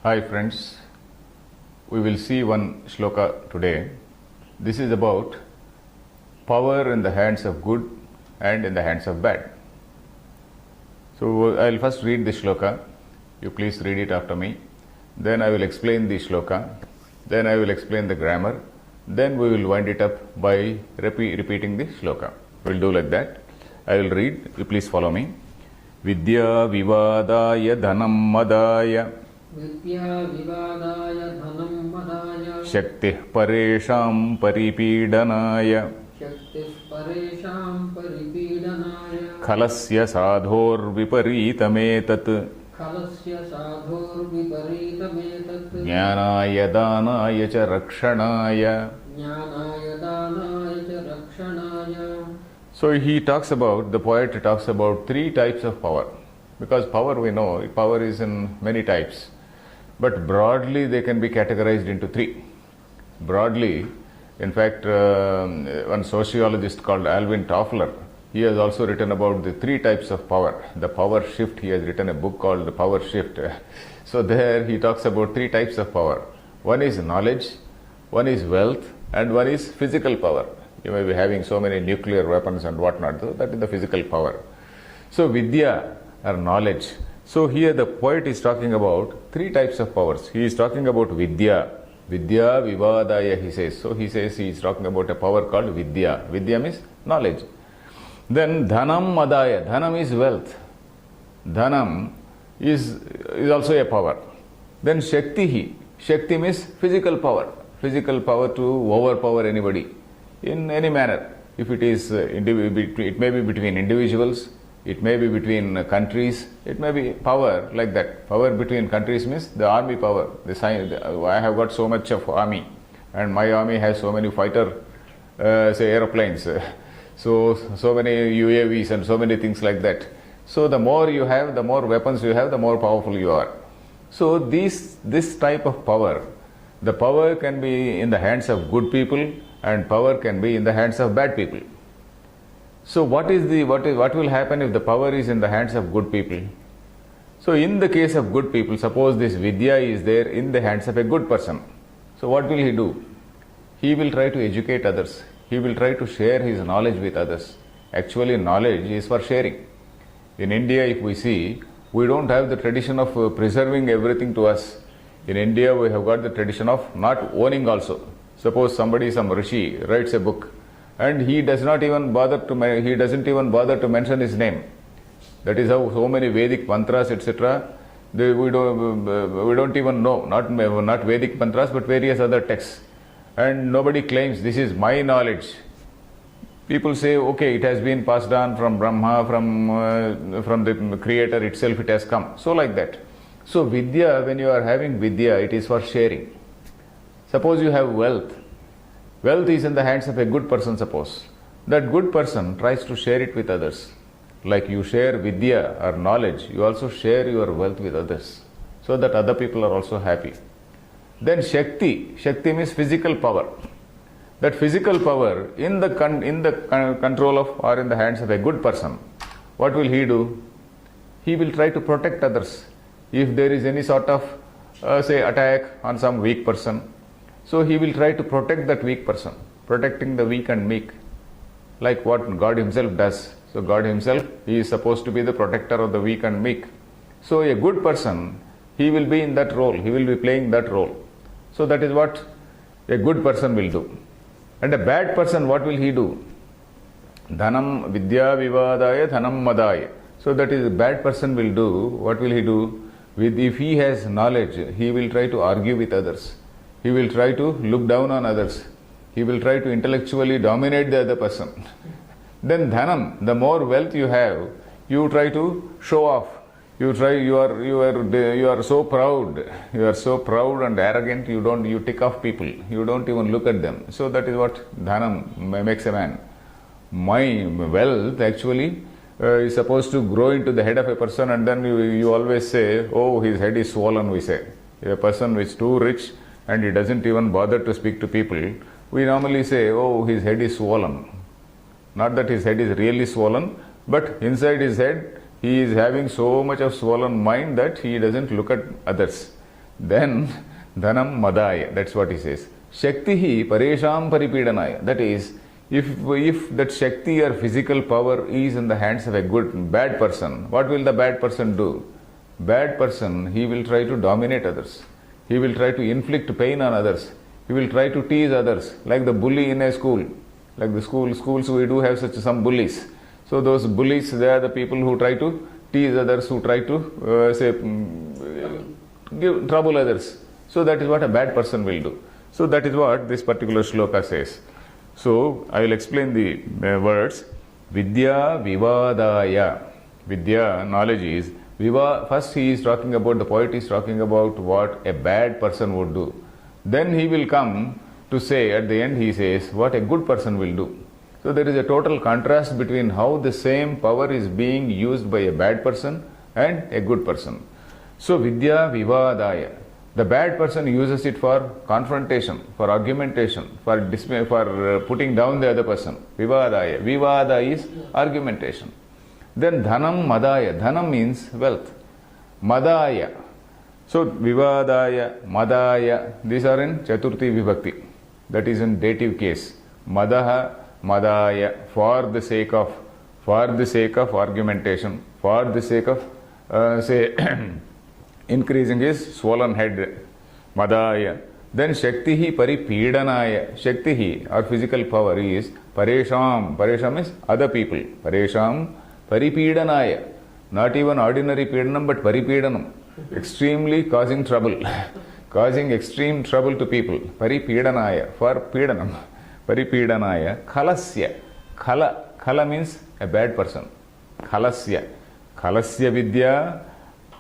Hi friends, we will see one shloka today. This is about power in the hands of good and in the hands of bad. So I will first read the shloka. You please read it after me. Then I will explain the shloka. Then I will explain the grammar. Then we will wind it up by repeating the shloka. We will do like that. I will read. You please follow me. Vidya vivadaya dhanam madaya Vidya vivadaya dhanam madaya Shaktih paresham paripidanaya Shaktis paresham paripidanaya Khalasya sadhor viparitametat Khalasya sadhur viparitametat Jnanaya danaya cha rakshanaya. Jnanaya danaya cha rakshanaya. So the poet talks about three types of power. Because power, we know, power is in many types. But broadly they can be categorized into three. Broadly, in fact, one sociologist called Alvin Toffler, he has also written about the three types of power. The power shift, he has written a book called The Power Shift. So there he talks about three types of power. One is knowledge, one is wealth, and one is physical power. You may be having so many nuclear weapons and whatnot, so that is the physical power. So vidya, or knowledge. So here the poet is talking about three types of powers. He is talking about vidya. Vidya vivadaya, he says. So he says he is talking about a power called vidya. Vidya means knowledge. Then dhanam madaya. Dhanam is wealth. Dhanam is also a power. Then shaktihi. Shakti means physical power. Physical power to overpower anybody in any manner. If it is, it may be between individuals, it may be between countries, it may be power like that. Power between countries means the army power. I have got so much of army, and my army has so many fighter, aeroplanes, so many UAVs and so many things like that. So the more you have, the more weapons you have, the more powerful you are. So this type of power, the power can be in the hands of good people, and power can be in the hands of bad people. So what will happen if the power is in the hands of good people? So in the case of good people, suppose this vidya is there in the hands of a good person. So what will he do? He will try to educate others. He will try to share his knowledge with others. Actually, knowledge is for sharing. In India, if we see, we don't have the tradition of preserving everything to us. In India, we have got the tradition of not owning also. Suppose some rishi writes a book, and he doesn't even bother to mention his name. That is how so many Vedic mantras, etc. We don't even know, not Vedic mantras, but various other texts. And nobody claims this is my knowledge. People say, okay, it has been passed on from Brahma, from the Creator itself it has come. So like that. So vidya, when you are having vidya, it is for sharing. Suppose you have wealth. Wealth is in the hands of a good person, suppose. That good person tries to share it with others. Like you share vidya or knowledge, you also share your wealth with others, so that other people are also happy. Then Shakti. Shakti means physical power. That physical power in the control of or in the hands of a good person. What will he do? He will try to protect others. If there is any sort of, attack on some weak person, so he will try to protect that weak person, protecting the weak and meek, like what God himself does. So God himself, he is supposed to be the protector of the weak and meek. So a good person, he will be in that role, he will be playing that role. So that is what a good person will do. And a bad person, what will he do? Dhanam vidya vivadaya dhanam madaya. So that is a bad person will do, what will he do? If he has knowledge, he will try to argue with others. He will try to look down on others. He will try to intellectually dominate the other person. Then dhanam, the more wealth you have, you try to show off. You are so proud. You are so proud and arrogant. You tick off people. You don't even look at them. So that is what dhanam makes a man. My wealth actually is supposed to grow into the head of a person, and then you always say, oh, his head is swollen, we say. A person who is too rich and he doesn't even bother to speak to people, we normally say, oh, his head is swollen. Not that his head is really swollen, but inside his head, he is having so much of swollen mind that he doesn't look at others. Then dhanam madaya, that's what he says. Shaktihi paresham paripidanaya. That is, if that Shakti or physical power is in the hands of a bad person, what will the bad person do? Bad person, he will try to dominate others. He will try to inflict pain on others. He will try to tease others, like the bully in a school. Like the schools we do have some bullies. So those bullies, they are the people who try to tease others, who try to give trouble others. So that is what a bad person will do. So that is what this particular shloka says. So I will explain the words. Vidya vivadaya. Vidya, knowledge is. First he is talking about, the poet is talking about what a bad person would do. Then he will come to say, at the end he says, what a good person will do. So there is a total contrast between how the same power is being used by a bad person and a good person. So Vidya vivadaya. The bad person uses it for confrontation, for argumentation, for dismay, for putting down the other person. Vivadaya. Vivada is argumentation. Then dhanam madaya. Dhanam means wealth. Madaya. So vivadaya, madaya, these are in Chaturthi Vibhakti. That is in dative case. Madaha, madaya, for the sake of argumentation, for the sake of increasing his swollen head. Madaya. Then Shaktihi paripidanaya. Shaktihi, or physical power, is paresham. Paresham is other people. Paresham paripidanaya. Not even ordinary pidanam, but paripidanam. Extremely causing trouble. Causing extreme trouble to people. Paripidanaya, for pidanam. Paripidanaya. Khalasya. Khala means a bad person. Khalasya. Khalasya vidya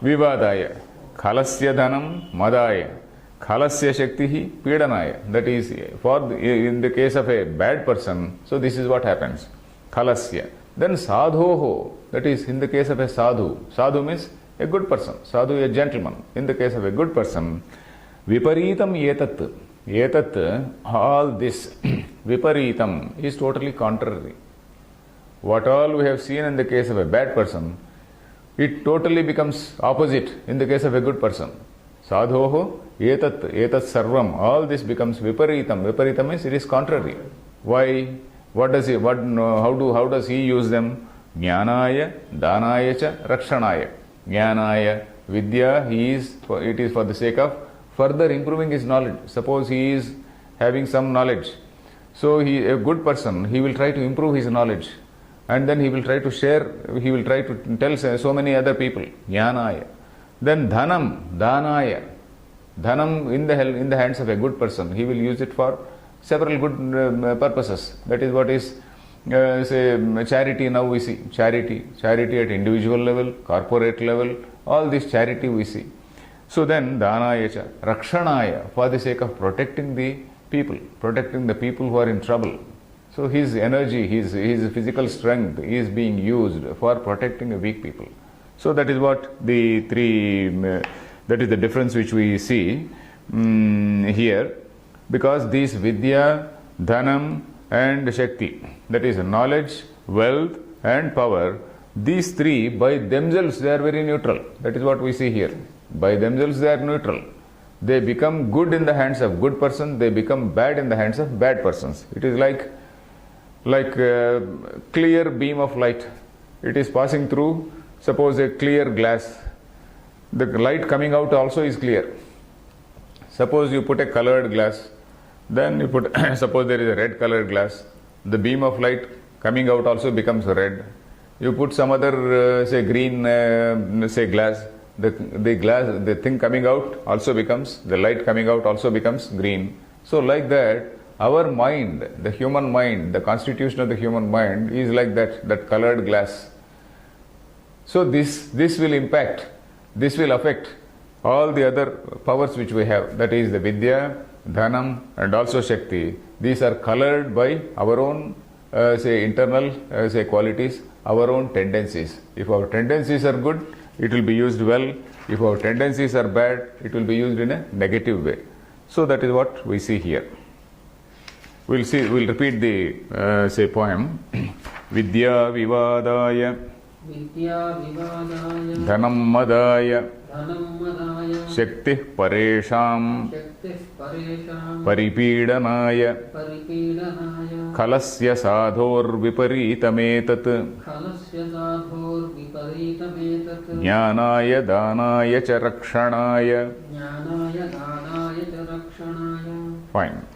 vivadaya. Khalasya dhanam madaya. Khalasya shaktihi pidanaya. That is, in the case of a bad person, so this is what happens. Khalasya. Then sadhoho. That is, in the case of a sadhu. Sadhu means a good person. Sadhu, a gentleman. In the case of a good person, viparitam etat. Etat, all this, viparitam, is totally contrary. What all we have seen in the case of a bad person, it totally becomes opposite in the case of a good person. Sadhoho etat sarvam, all this becomes viparitam. Viparitam means it is contrary. Why? How does he use them? Jnanaya, danaya cha, rakshanaya. Jnanaya, vidya, it is for the sake of further improving his knowledge. Suppose he is having some knowledge. So a good person, he will try to improve his knowledge. And then he will try to share, he will try to tell so many other people. Jnanaya. Then dhanam, danaya. Dhanam in the hands of a good person, he will use it for several good purposes. That is what is, charity. Now we see charity at individual level, corporate level, all this charity we see. So then dhanaya cha, rakshanaya, for the sake of protecting the people who are in trouble. So his energy, his physical strength is being used for protecting the weak people. So that is what that is the difference which we see here. Because these vidya, dhanam and shakti, that is knowledge, wealth and power, these three by themselves they are very neutral. That is what we see here. By themselves they are neutral. They become good in the hands of good person, they become bad in the hands of bad persons. It is like a clear beam of light. It is passing through, suppose, a clear glass. The light coming out also is clear. Suppose you put a colored glass, then you put, suppose there is a red colored glass, the beam of light coming out also becomes red. You put some other, green, glass, the thing coming out also becomes, the light coming out also becomes green. So like that, our mind, the human mind, the constitution of the human mind is like that colored glass. So this will impact, this will affect all the other powers which we have. That is the vidya, dhanam and also shakti. These are colored by our own internal qualities, our own tendencies. If our tendencies are good, it will be used well. If our tendencies are bad, it will be used in a negative way. So that is what we see here. We'll repeat the poem. Vidya vivadaya, Vidya vivadaya, dhanam madaya, धनं मदाय शक्तिः परेषां शक्तिः परेषां परिपीडनाय परिपीडनाय खलस्य साधोर्विपरीतमेतत् खलस्य साधोर्विपरीतमेतत् ज्ञानाय दानाय च रक्षणाय. ज्ञानाय दानाय च रक्षणाय. Fine.